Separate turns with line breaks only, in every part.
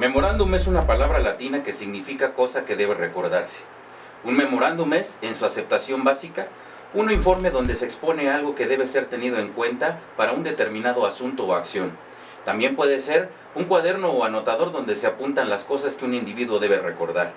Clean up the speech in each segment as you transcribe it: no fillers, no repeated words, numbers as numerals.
Memorándum es una palabra latina que significa cosa que debe recordarse. Un memorándum es, en su aceptación básica, un informe donde se expone algo que debe ser tenido en cuenta para un determinado asunto o acción. También puede ser un cuaderno o anotador donde se apuntan las cosas que un individuo debe recordar.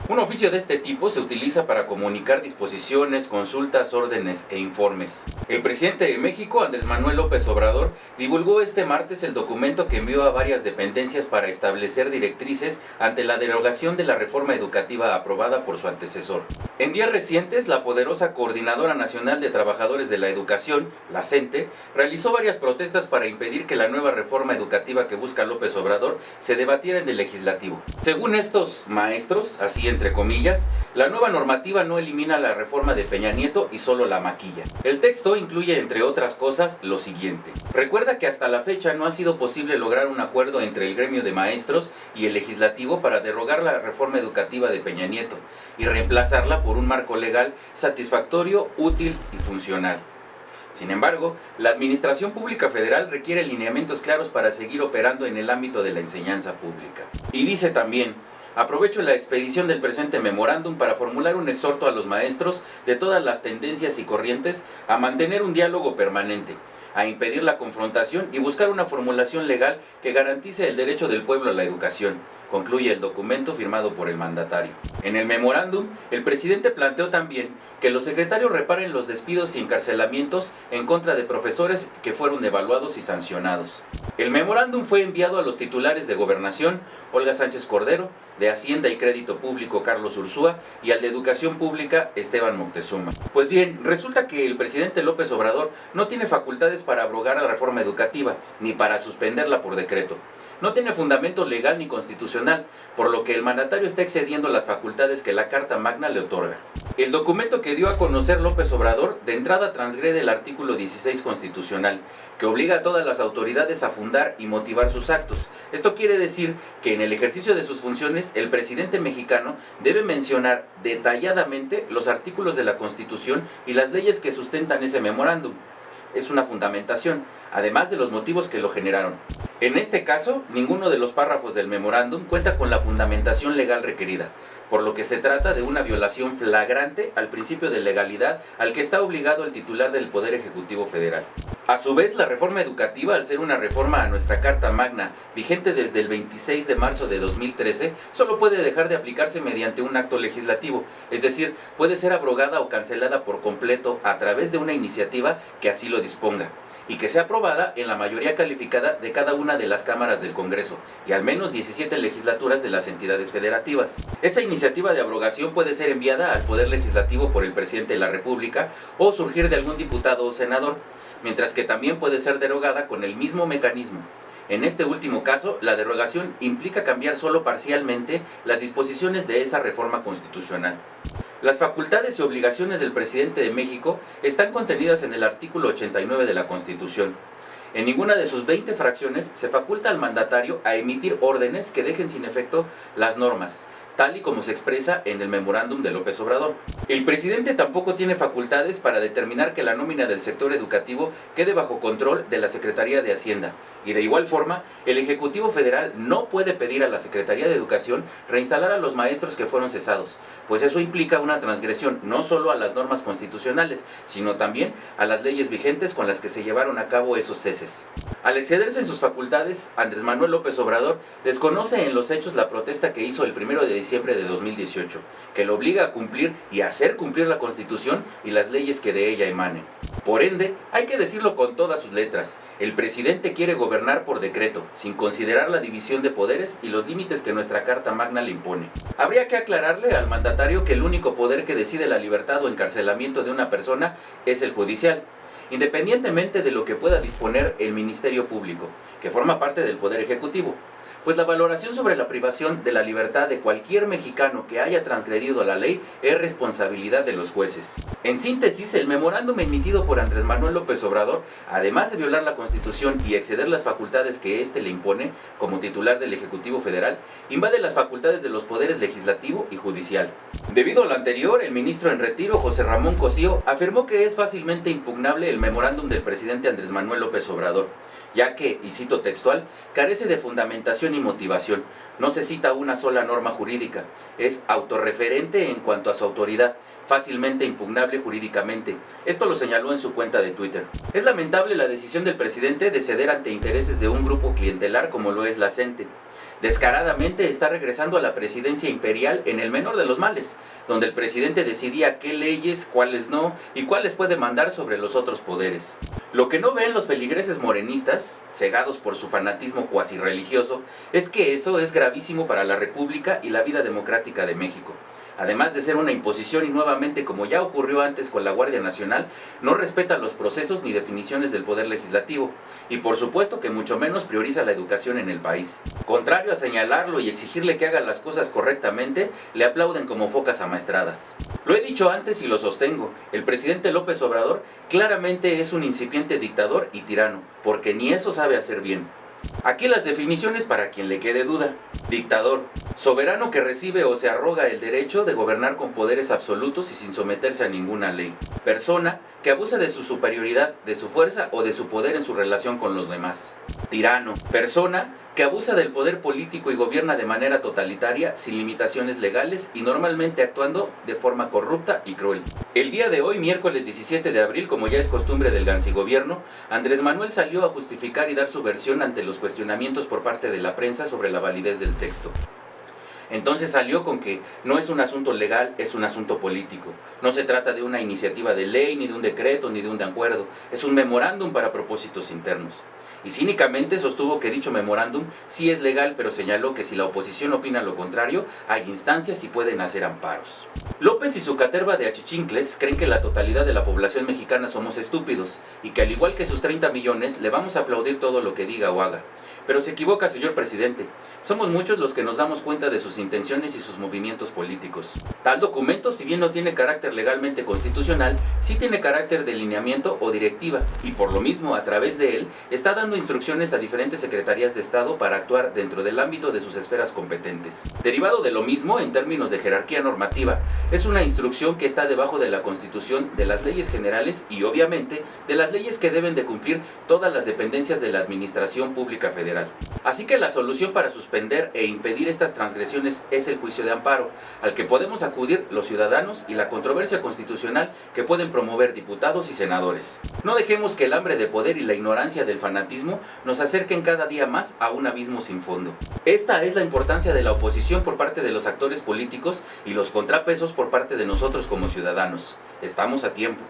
Un oficio de este tipo se utiliza para comunicar disposiciones, consultas, órdenes e informes. El presidente de México, Andrés Manuel López Obrador, divulgó este martes el documento que envió a varias dependencias para establecer directrices ante la derogación de la reforma educativa aprobada por su antecesor. En días recientes, la poderosa Coordinadora Nacional de Trabajadores de la Educación, la CENTE, realizó varias protestas para impedir que la nueva reforma educativa que busca López Obrador se debatiera en el legislativo. Según estos maestros, así entre comillas, la nueva normativa no elimina la reforma de Peña Nieto y solo la maquilla. El texto incluye, entre otras cosas, lo siguiente. Recuerda que hasta la fecha no ha sido posible lograr un acuerdo entre el gremio de maestros y el legislativo para derogar la reforma educativa de Peña Nieto y reemplazarla por un marco legal satisfactorio, útil y funcional. Sin embargo, la Administración Pública Federal requiere lineamientos claros para seguir operando en el ámbito de la enseñanza pública. Y dice también: aprovecho la expedición del presente memorándum para formular un exhorto a los maestros de todas las tendencias y corrientes a mantener un diálogo permanente, a impedir la confrontación y buscar una formulación legal que garantice el derecho del pueblo a la educación, concluye el documento firmado por el mandatario. En el memorándum, el presidente planteó también que los secretarios reparen los despidos y encarcelamientos en contra de profesores que fueron evaluados y sancionados. El memorándum fue enviado a los titulares de Gobernación, Olga Sánchez Cordero, de Hacienda y Crédito Público, Carlos Ursúa, y al de Educación Pública, Esteban Moctezuma. Pues bien, resulta que el presidente López Obrador no tiene facultades para abrogar la reforma educativa, ni para suspenderla por decreto. No tiene fundamento legal ni constitucional, por lo que el mandatario está excediendo las facultades que la Carta Magna le otorga. El documento que dio a conocer López Obrador de entrada transgrede el artículo 16 constitucional, que obliga a todas las autoridades a fundar y motivar sus actos. Esto quiere decir que en el ejercicio de sus funciones, el presidente mexicano debe mencionar detalladamente los artículos de la Constitución y las leyes que sustentan ese memorándum. Es una fundamentación, además de los motivos que lo generaron. En este caso, ninguno de los párrafos del memorándum cuenta con la fundamentación legal requerida, por lo que se trata de una violación flagrante al principio de legalidad al que está obligado el titular del Poder Ejecutivo Federal. A su vez, la reforma educativa, al ser una reforma a nuestra Carta Magna, vigente desde el 26 de marzo de 2013, solo puede dejar de aplicarse mediante un acto legislativo, es decir, puede ser abrogada o cancelada por completo a través de una iniciativa que así lo disponga, y que sea aprobada en la mayoría calificada de cada una de las cámaras del Congreso y al menos 17 legislaturas de las entidades federativas. Esa iniciativa de abrogación puede ser enviada al Poder Legislativo por el presidente de la República o surgir de algún diputado o senador, mientras que también puede ser derogada con el mismo mecanismo. En este último caso, la derogación implica cambiar solo parcialmente las disposiciones de esa reforma constitucional. Las facultades y obligaciones del presidente de México están contenidas en el artículo 89 de la Constitución. En ninguna de sus 20 fracciones se faculta al mandatario a emitir órdenes que dejen sin efecto las normas, tal y como se expresa en el memorándum de López Obrador. El presidente tampoco tiene facultades para determinar que la nómina del sector educativo quede bajo control de la Secretaría de Hacienda, y de igual forma, el Ejecutivo Federal no puede pedir a la Secretaría de Educación reinstalar a los maestros que fueron cesados, pues eso implica una transgresión no solo a las normas constitucionales, sino también a las leyes vigentes con las que se llevaron a cabo esos ceses. Al excederse en sus facultades, Andrés Manuel López Obrador desconoce en los hechos la protesta que hizo el 1 de diciembre de 2018, que lo obliga a cumplir y a hacer cumplir la Constitución y las leyes que de ella emanen. Por ende, hay que decirlo con todas sus letras, el presidente quiere gobernar por decreto, sin considerar la división de poderes y los límites que nuestra Carta Magna le impone. Habría que aclararle al mandatario que el único poder que decide la libertad o encarcelamiento de una persona es el judicial, independientemente de lo que pueda disponer el Ministerio Público, que forma parte del Poder Ejecutivo. Pues la valoración sobre la privación de la libertad de cualquier mexicano que haya transgredido la ley es responsabilidad de los jueces. En síntesis, el memorándum emitido por Andrés Manuel López Obrador, además de violar la Constitución y exceder las facultades que éste le impone como titular del Ejecutivo Federal, invade las facultades de los poderes legislativo y judicial. Debido a lo anterior, el ministro en retiro, José Ramón Cosío, afirmó que es fácilmente impugnable el memorándum del presidente Andrés Manuel López Obrador, ya que, y cito textual, carece de fundamentación y motivación. No se cita una sola norma jurídica. Es autorreferente en cuanto a su autoridad, fácilmente impugnable jurídicamente. Esto lo señaló en su cuenta de Twitter. Es lamentable la decisión del presidente de ceder ante intereses de un grupo clientelar como lo es la CENTE. Descaradamente está regresando a la presidencia imperial en el menor de los males, donde el presidente decidía qué leyes, cuáles no y cuáles puede mandar sobre los otros poderes. Lo que no ven los feligreses morenistas, cegados por su fanatismo cuasi religioso, es que eso es gravísimo para la República y la vida democrática de México. Además de ser una imposición y nuevamente, como ya ocurrió antes con la Guardia Nacional, no respeta los procesos ni definiciones del Poder Legislativo y por supuesto que mucho menos prioriza la educación en el país. Contrario a señalarlo y exigirle que haga las cosas correctamente, le aplauden como focas amaestradas. Lo he dicho antes y lo sostengo, el presidente López Obrador claramente es un incipiente dictador y tirano, porque ni eso sabe hacer bien. Aquí las definiciones para quien le quede duda. Dictador: soberano que recibe o se arroga el derecho de gobernar con poderes absolutos y sin someterse a ninguna ley. Persona que abusa de su superioridad, de su fuerza o de su poder en su relación con los demás. Tirano: persona que abusa del poder político y gobierna de manera totalitaria, sin limitaciones legales y normalmente actuando de forma corrupta y cruel. El día de hoy, miércoles 17 de abril, como ya es costumbre del gancigobierno, Andrés Manuel salió a justificar y dar su versión ante los cuestionamientos por parte de la prensa sobre la validez del texto. Entonces salió con que no es un asunto legal, es un asunto político. No se trata de una iniciativa de ley, ni de un decreto, ni de un acuerdo. Es un memorándum para propósitos internos. Y cínicamente sostuvo que dicho memorándum sí es legal, pero señaló que si la oposición opina lo contrario, hay instancias y pueden hacer amparos. López y su caterva de achichincles creen que la totalidad de la población mexicana somos estúpidos y que al igual que sus 30 millones le vamos a aplaudir todo lo que diga o haga. Pero se equivoca, señor presidente. Somos muchos los que nos damos cuenta de sus intenciones y sus movimientos políticos. Tal documento, si bien no tiene carácter legalmente constitucional, sí tiene carácter de lineamiento o directiva, y por lo mismo, a través de él, está dando instrucciones a diferentes secretarías de Estado para actuar dentro del ámbito de sus esferas competentes. Derivado de lo mismo, en términos de jerarquía normativa, es una instrucción que está debajo de la Constitución, de las leyes generales y, obviamente, de las leyes que deben de cumplir todas las dependencias de la Administración Pública Federal. Así que la solución para suspender e impedir estas transgresiones es el juicio de amparo, al que podemos acudir los ciudadanos y la controversia constitucional que pueden promover diputados y senadores. No dejemos que el hambre de poder y la ignorancia del fanatismo nos acerquen cada día más a un abismo sin fondo. Esta es la importancia de la oposición por parte de los actores políticos y los contrapesos por parte de nosotros como ciudadanos. Estamos a tiempo.